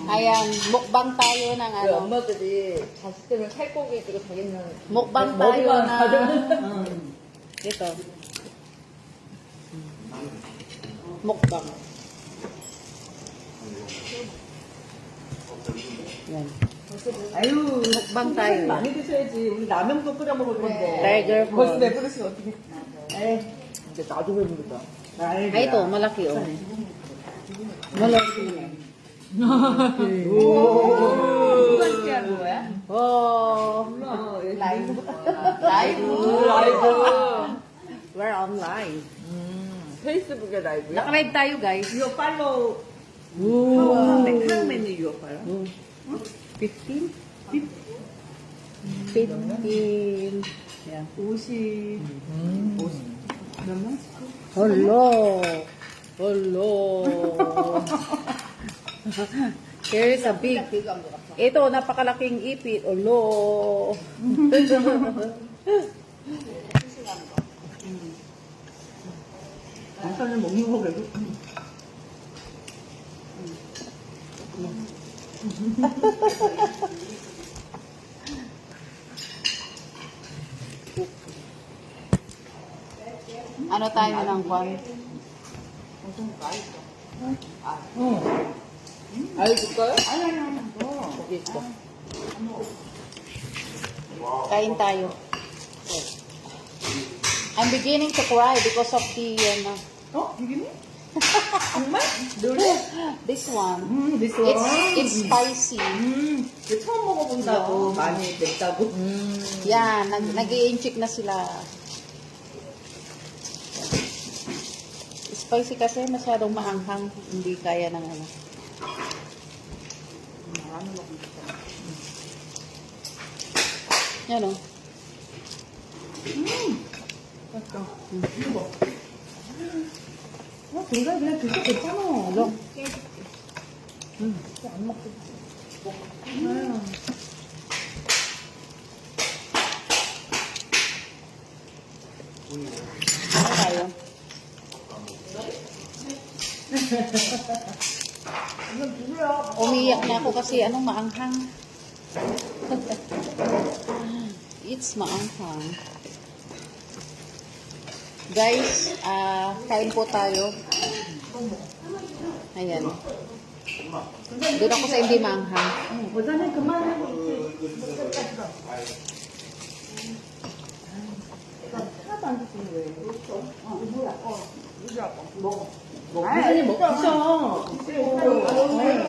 Ayan, mukbang tayo ng 그 ano. 엄마들이 자식들은 살코기 있고 자기는 Mukbang tayo 먹이만 na. 가져오는. Ito. Mukbang. Yan. 아유, mukbang tayo. 많이 드셔야지. 우리 라면도 끓여 먹을 건데. Tiger 벌써 prawn. 내버렸으면 어떡해. 에이, 이제 나도 배부르다. Ay, ito, malaki oh. Malaki. 누구한테 하는 거야? Oh. 라이브. Live. We're online. 페이스북에 라이브야? Naka-live tayo, guys. You follow. Wow. How many you follow? 15? 15. Yeah. 50. 몇 명? Hello. Hello. Here's a big. Ito, napakalaking ipit. Hello. 남편은 먹는 거 그래도. Ano tayo ng kwan? 아유, 줄까요? Kogi ito. Kain tayo. I'm beginning to cry because of the, 이게 정말? 노래? this one. this one. It's spicy. 이거 처음 먹어본다고 많이 맵다고. Yan, nag-i-incheck na sila. Spicy kasi masyadong maanghang. Hindi kaya ng ano. Yan o. 맞다. 이거. 굉장히 그냥 드셔도 괜찮아. Lo. 안 먹고. Ano tayo? Umiyak na ako kasi anong maanghang. It's maanghang. Guys, kain po tayo. Ayan. Doon ako sa hindi maanghang. 보자는 그만해. 하나도 안 드시는 거예요? 뭐야? 이거 뭐야? 먹어. 아니, 먹고 있어.